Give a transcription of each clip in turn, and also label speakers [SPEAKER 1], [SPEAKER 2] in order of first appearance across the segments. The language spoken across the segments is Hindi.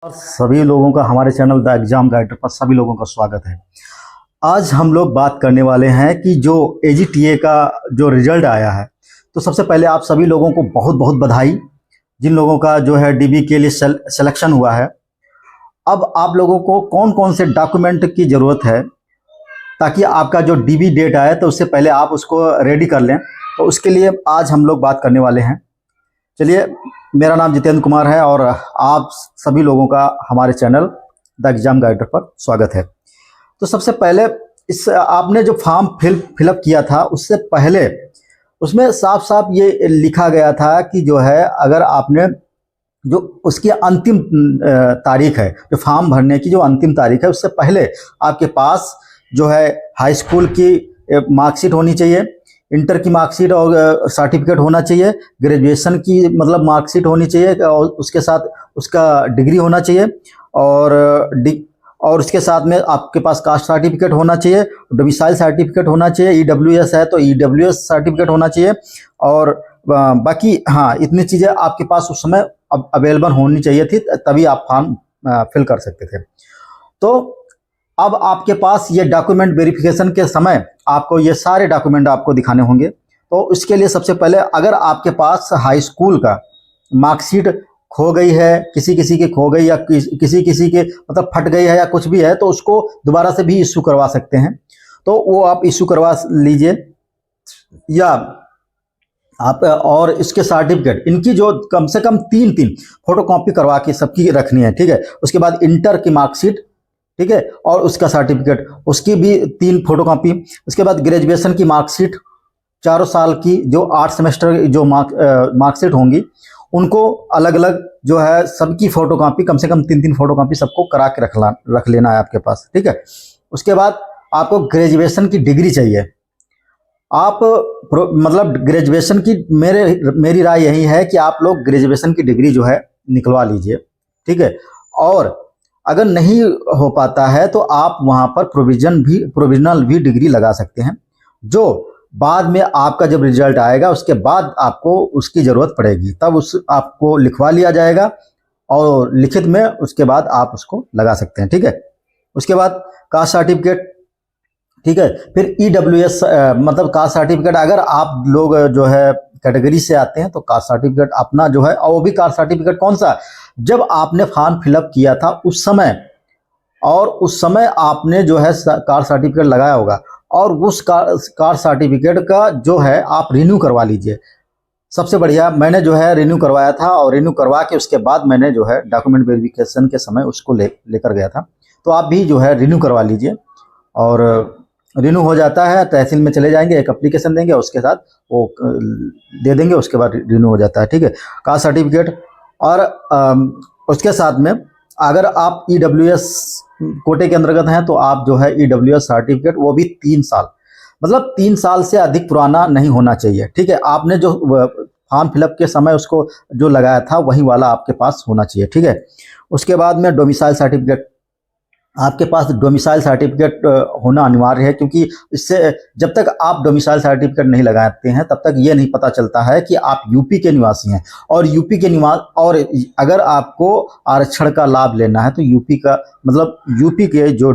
[SPEAKER 1] और सभी लोगों का हमारे चैनल द एग्जाम गाइड पर सभी लोगों का स्वागत है। आज हम लोग बात करने वाले हैं कि जो एजीटीए का जो रिजल्ट आया है, तो सबसे पहले आप सभी लोगों को बहुत बहुत बधाई, जिन लोगों का जो है डीबी के लिए सिलेक्शन हुआ है। अब आप लोगों को कौन कौन से डॉक्यूमेंट की ज़रूरत है ताकि आपका जो डीबी डेट आए तो उससे पहले आप उसको रेडी कर लें, तो उसके लिए आज हम लोग बात करने वाले हैं। चलिए, मेरा नाम जितेंद्र कुमार है और आप सभी लोगों का हमारे चैनल द एग्जाम गाइड पर स्वागत है। तो सबसे पहले इस आपने जो फॉर्म फिलअप किया था उससे पहले उसमें साफ साफ ये लिखा गया था कि जो है अगर आपने जो उसकी अंतिम तारीख है, जो फॉर्म भरने की जो अंतिम तारीख है, उससे पहले आपके पास जो है हाई स्कूल की मार्कशीट होनी चाहिए, इंटर की मार्कशीट और सर्टिफिकेट होना चाहिए, ग्रेजुएशन की मतलब मार्कशीट होनी चाहिए और उसके साथ उसका डिग्री होना चाहिए और उसके साथ में आपके पास कास्ट सर्टिफिकेट होना चाहिए, डोमिसाइल सर्टिफिकेट होना चाहिए, ईडब्ल्यूएस है तो ईडब्ल्यूएस सर्टिफिकेट होना चाहिए और बाकी हाँ इतनी चीज़ें आपके पास उस समय अवेलेबल होनी चाहिए थी, तभी आप फॉर्म फिल कर सकते थे। तो अब आपके पास ये डॉक्यूमेंट वेरिफिकेशन के समय आपको ये सारे डॉक्यूमेंट आपको दिखाने होंगे। तो इसके लिए सबसे पहले अगर आपके पास हाई स्कूल का मार्कशीट खो गई है, किसी किसी की खो गई या किसी किसी के मतलब फट गई है या कुछ भी है, तो उसको दोबारा से भी इशू करवा सकते हैं, तो वो आप इशू करवा लीजिए। या आप और इसके सर्टिफिकेट इनकी जो कम से कम तीन फोटोकॉपी करवा के सबकी रखनी है, ठीक है। उसके बाद इंटर की मार्कशीट, ठीक है, और उसका सर्टिफिकेट उसकी भी 3 फोटोकॉपी। उसके बाद ग्रेजुएशन की मार्कशीट, चारों साल की जो 8 सेमेस्टर जो मार्कशीट होंगी उनको अलग अलग जो है सबकी फोटोकॉपी कम से कम 3 फोटोकॉपी सबको करा के रख लेना है आपके पास, ठीक है। उसके बाद आपको ग्रेजुएशन की डिग्री चाहिए। आप मतलब ग्रेजुएशन की मेरी राय यही है कि आप लोग ग्रेजुएशन की डिग्री जो है निकलवा लीजिए, ठीक है। और अगर नहीं हो पाता है तो आप वहाँ पर प्रोविजनल भी डिग्री लगा सकते हैं, जो बाद में आपका जब रिजल्ट आएगा उसके बाद आपको उसकी ज़रूरत पड़ेगी, तब आपको लिखवा लिया जाएगा और लिखित में उसके बाद आप उसको लगा सकते हैं, ठीक है। उसके बाद कास्ट सर्टिफिकेट, ठीक है। फिर ईडब्ल्यूएस मतलब कास्ट सर्टिफिकेट, अगर आप लोग जो है कैटेगरी से आते हैं तो कास्ट सर्टिफिकेट अपना जो है, और वो भी कास्ट सर्टिफिकेट कौन सा, जब आपने फॉर्म फिलअप किया था उस समय, और उस समय आपने जो है कास्ट सर्टिफिकेट लगाया होगा, और उस कास्ट सर्टिफिकेट का जो है आप रिन्यू करवा लीजिए। सबसे बढ़िया, मैंने जो है रिन्यू करवाया था और रिन्यू करवा के उसके बाद मैंने जो है डॉक्यूमेंट वेरिफिकेशन के समय उसको लेकर गया था। तो आप भी जो है रिन्यू करवा लीजिए, और रिन्यू हो जाता है तहसील में चले जाएंगे, एक एप्लीकेशन देंगे, उसके साथ वो दे देंगे, उसके बाद रिन्यू हो जाता है, ठीक है, कास्ट सर्टिफिकेट। और उसके साथ में अगर आप ईडब्ल्यूएस कोटे के अंतर्गत हैं तो आप जो है ईडब्ल्यूएस सर्टिफिकेट, वो भी 3 साल मतलब 3 साल से अधिक पुराना नहीं होना चाहिए, ठीक है। आपने जो फॉर्म फिलअप के समय उसको जो लगाया था वही वाला आपके पास होना चाहिए, ठीक है। उसके बाद में डोमिसाइल सर्टिफिकेट, आपके पास डोमिसाइल सर्टिफिकेट होना अनिवार्य है, क्योंकि इससे जब तक आप डोमिसाइल सर्टिफिकेट नहीं लगाते हैं तब तक ये नहीं पता चलता है कि आप यूपी के निवासी हैं। और यूपी के और अगर आपको आरक्षण का लाभ लेना है तो यूपी का मतलब यूपी के जो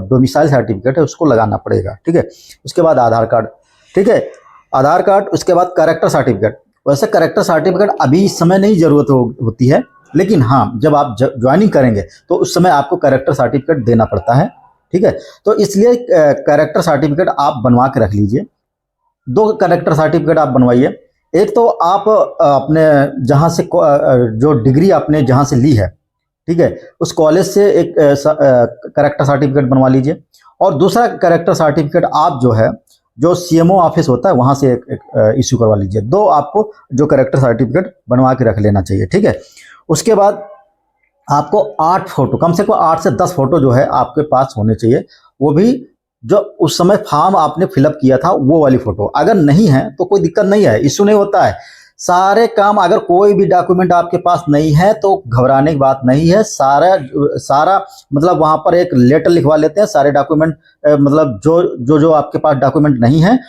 [SPEAKER 1] डोमिसाइल सर्टिफिकेट है उसको लगाना पड़ेगा, ठीक है। उसके बाद आधार कार्ड, ठीक है, आधार कार्ड। उसके बाद कैरेक्टर सर्टिफिकेट। वैसे कैरेक्टर सर्टिफिकेट अभी इस समय नहीं ज़रूरत होती है, लेकिन हाँ जब आप ज्वाइनिंग करेंगे तो उस समय आपको कैरेक्टर सर्टिफिकेट देना पड़ता है, ठीक है। तो इसलिए कैरेक्टर सर्टिफिकेट आप बनवा के रख लीजिए। 2 कैरेक्टर सर्टिफिकेट आप बनवाइए। एक तो आप अपने जहाँ से जो डिग्री आपने जहाँ से ली है, ठीक है, उस कॉलेज से एक कैरेक्टर सर्टिफिकेट बनवा लीजिए। और दूसरा कैरेक्टर सर्टिफिकेट आप जो है जो सीएमओ ऑफिस होता है वहाँ से एक इशू करवा लीजिए। 2 आपको जो कैरेक्टर सर्टिफिकेट बनवा के रख लेना चाहिए, ठीक है। उसके बाद आपको 8 फोटो, कम से कम 8 से 10 फोटो जो है आपके पास होने चाहिए, वो भी जो उस समय फॉर्म आपने फिलअप किया था वो वाली फोटो। अगर नहीं है तो कोई दिक्कत नहीं है, इशू नहीं होता है। सारे काम, अगर कोई भी डॉक्यूमेंट आपके पास नहीं है तो घबराने की बात नहीं है। सारा मतलब वहाँ पर एक लेटर लिखवा लेते हैं, सारे डॉक्यूमेंट मतलब जो आपके पास डॉक्यूमेंट नहीं है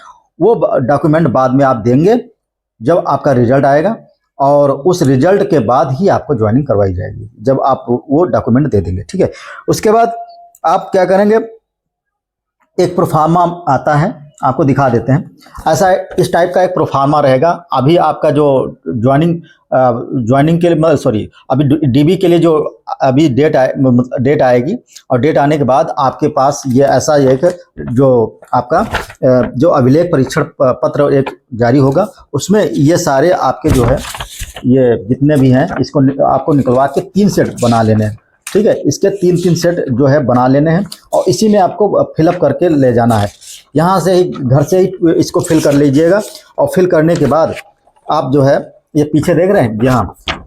[SPEAKER 1] वो डॉक्यूमेंट बाद में आप देंगे जब आपका रिजल्ट आएगा। और उस रिजल्ट के बाद ही आपको ज्वाइनिंग करवाई जाएगी, जब आप वो डॉक्यूमेंट दे देंगे। ठीक है, उसके बाद आप क्या करेंगे, एक प्रोफार्मा आता है, आपको दिखा देते हैं। ऐसा इस टाइप का एक प्रोफार्मा रहेगा। अभी आपका जो ज्वाइनिंग के लिए, सॉरी, अभी डीबी के लिए जो अभी डेट आएगी, और डेट आने के बाद आपके पास ये ऐसा एक जो आपका जो अभिलेख परीक्षण पत्र एक जारी होगा, उसमें ये सारे आपके जो है ये जितने भी हैं, इसको आपको निकलवा के 3 सेट बना लेने हैं। ठीक है, इसके 3 सेट जो है बना लेने हैं, और इसी में आपको फिलअप करके ले जाना है। यहाँ से ही, घर से ही इसको फिल कर लीजिएगा। और फिल करने के बाद आप जो है, ये पीछे देख रहे हैं,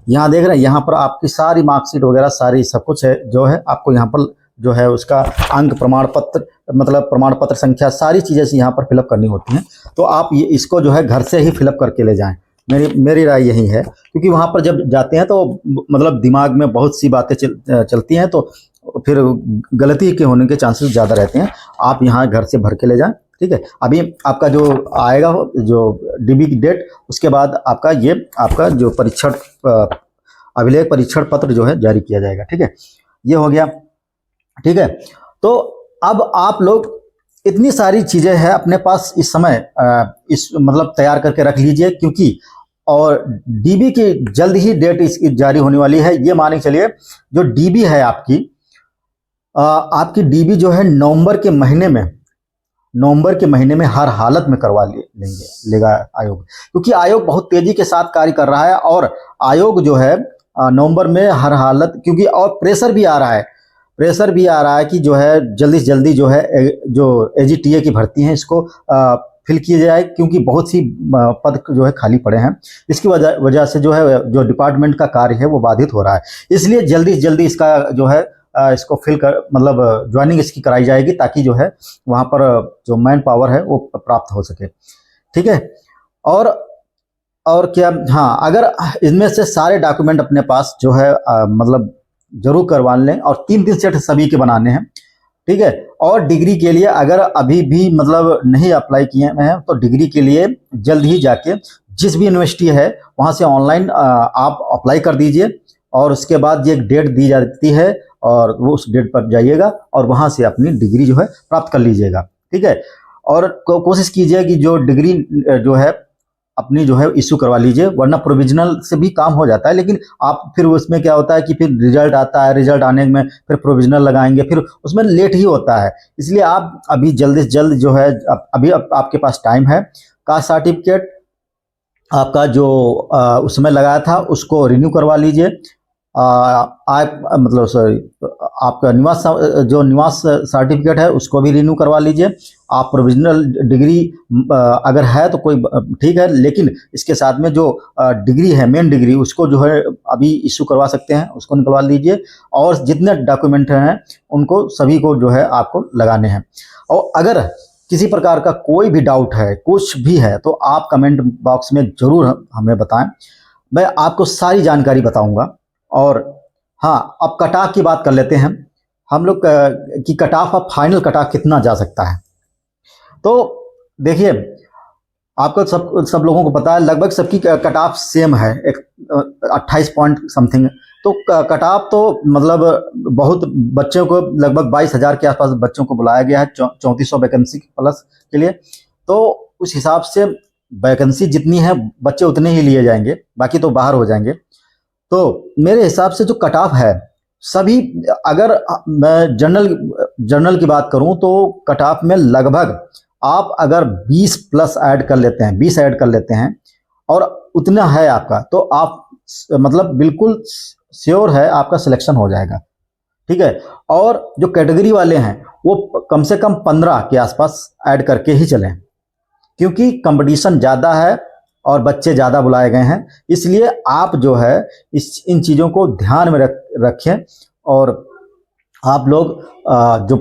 [SPEAKER 1] यहाँ देख रहे हैं, यहाँ पर आपकी सारी मार्कशीट वगैरह सारी सब कुछ है, जो है आपको यहाँ पर जो है उसका अंक, प्रमाण पत्र, मतलब प्रमाण पत्र संख्या, सारी चीज़ें यहाँ पर फिलअप करनी होती हैं। तो आप ये इसको जो है घर से ही फिलअप करके ले जाएं। मेरी राय यही है, क्योंकि वहाँ पर जब जाते हैं तो मतलब दिमाग में बहुत सी बातें चलती हैं, तो फिर गलती के होने के चांसेस ज़्यादा रहते हैं। आप यहाँ घर से भर के ले जाएं। ठीक है, अभी आपका जो आएगा जो डीबी की डेट, उसके बाद आपका जो परीक्षण अभिलेख परीक्षण पत्र जो है जारी किया जाएगा। ठीक है, ये हो गया। ठीक है, तो अब आप लोग इतनी सारी चीज़ें हैं अपने पास इस समय, इस मतलब तैयार करके रख लीजिए, क्योंकि और डीबी की जल्द ही डेट इसकी जारी होने वाली है। ये मान के चलिए, जो डीबी है आपकी डीबी जो है नवंबर के महीने में हर हालत में करवा लेगा आयोग, क्योंकि आयोग बहुत तेजी के साथ कार्य कर रहा है। और आयोग जो है नवंबर में हर हालत, क्योंकि और प्रेशर भी आ रहा है कि जो है जल्दी से जल्दी जो है जो एजीटीए की भर्ती है इसको फिल किया जाए, क्योंकि बहुत सी पद जो है खाली पड़े हैं। इसकी वजह से जो है जो डिपार्टमेंट का कार्य है वो बाधित हो रहा है। इसलिए जल्दी से जल्दी इसका जो है इसको फिल कर, मतलब ज्वाइनिंग इसकी कराई जाएगी, ताकि जो है वहाँ पर जो मैन पावर है वो प्राप्त हो सके। ठीक है, और क्या, हाँ, अगर इनमें से सारे डॉक्यूमेंट अपने पास जो है मतलब जरूर करवा लें, और 3 सेट सभी के बनाने हैं। ठीक है, और डिग्री के लिए अगर अभी भी मतलब नहीं अप्लाई किए हैं, तो डिग्री के लिए जल्द ही जाके जिस भी यूनिवर्सिटी है वहाँ से ऑनलाइन आप अप्लाई कर दीजिए, और उसके बाद ये एक डेट दी जाती है, और वो उस डेट पर जाइएगा और वहाँ से अपनी डिग्री जो है प्राप्त कर लीजिएगा। ठीक है, और कोशिश कीजिए कि जो डिग्री जो है अपनी जो है इशू करवा लीजिए, वरना प्रोविजनल से भी काम हो जाता है। लेकिन आप फिर उसमें क्या होता है कि फिर रिजल्ट आता है, रिजल्ट आने में फिर प्रोविजनल लगाएंगे, फिर उसमें लेट ही होता है। इसलिए आप अभी जल्द से जल्द जो है, अभी आपके पास टाइम है, कास्ट सर्टिफिकेट आपका जो उसमें लगाया था उसको रिन्यू करवा लीजिए। मतलब सॉरी, आपका निवास सर्टिफिकेट है उसको भी रिन्यू करवा लीजिए। आप प्रोविजनल डिग्री अगर है तो कोई ठीक है, लेकिन इसके साथ में जो डिग्री है, मेन डिग्री, उसको जो है अभी इशू करवा सकते हैं, उसको निकलवा लीजिए। और जितने डॉक्यूमेंट हैं उनको सभी को जो है आपको लगाने हैं। और अगर किसी प्रकार का कोई भी डाउट है, कुछ भी है, तो आप कमेंट बॉक्स में ज़रूर हमें बताएं, मैं आपको सारी जानकारी बताऊंगा। और हाँ, अब कट ऑफ की बात कर लेते हैं हम लोग कि कट ऑफ, अब फाइनल कट ऑफ कितना जा सकता है। तो देखिए, आपको सब लोगों को पता है, लगभग सबकी कट ऑफ सेम है, एक 28 पॉइंट समथिंग। तो कट ऑफ तो मतलब बहुत बच्चों को, लगभग 22,000 के आसपास बच्चों को बुलाया गया है 3400 वैकेंसी प्लस के लिए। तो उस हिसाब से वैकेंसी जितनी है बच्चे उतने ही लिए जाएंगे, बाकी तो बाहर हो जाएंगे। तो मेरे हिसाब से जो कट ऑफ है सभी, अगर मैं जनरल की बात करूं तो कट ऑफ में लगभग आप अगर 20 प्लस ऐड कर लेते हैं, 20 ऐड कर लेते हैं और उतना है आपका, तो आप मतलब बिल्कुल श्योर है आपका सिलेक्शन हो जाएगा। ठीक है, और जो कैटेगरी वाले हैं वो कम से कम 15 के आसपास ऐड करके ही चलें, क्योंकि कंपटीशन ज़्यादा है और बच्चे ज़्यादा बुलाए गए हैं। इसलिए आप जो है इन चीज़ों को ध्यान में रखें, और आप लोग जो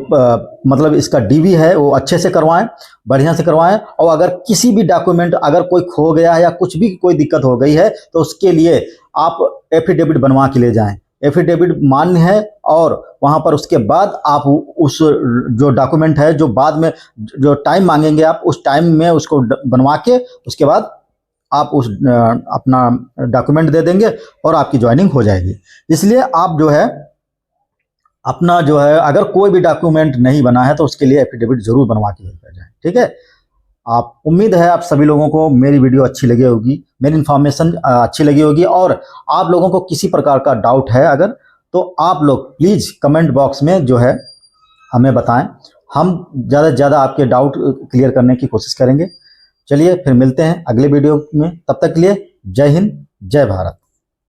[SPEAKER 1] मतलब इसका डीबी है वो अच्छे से करवाएं, बढ़िया से करवाएं। और अगर किसी भी डॉक्यूमेंट अगर कोई खो गया है या कुछ भी कोई दिक्कत हो गई है, तो उसके लिए आप एफिडेविट बनवा के ले जाएं। एफिडेविट मान्य है, और वहाँ पर उसके बाद आप उस जो डॉक्यूमेंट है, जो बाद में जो टाइम मांगेंगे आप, उस टाइम में उसको बनवा के उसके बाद आप उस अपना डॉक्यूमेंट दे देंगे और आपकी ज्वाइनिंग हो जाएगी। इसलिए आप जो है अपना जो है अगर कोई भी डॉक्यूमेंट नहीं बना है तो उसके लिए एफिडेविट जरूर बनवा के लेकर जाएं, ठीक है। आप उम्मीद है आप सभी लोगों को मेरी वीडियो अच्छी लगी होगी, मेरी इन्फॉर्मेशन अच्छी लगी होगी। और आप लोगों को किसी प्रकार का डाउट है अगर, तो आप लोग प्लीज़ कमेंट बॉक्स में जो है हमें बताएं, हम ज़्यादा से ज़्यादा आपके डाउट क्लियर करने की कोशिश करेंगे। चलिए फिर मिलते हैं अगले वीडियो में, तब तक के लिए जय हिंद जय भारत।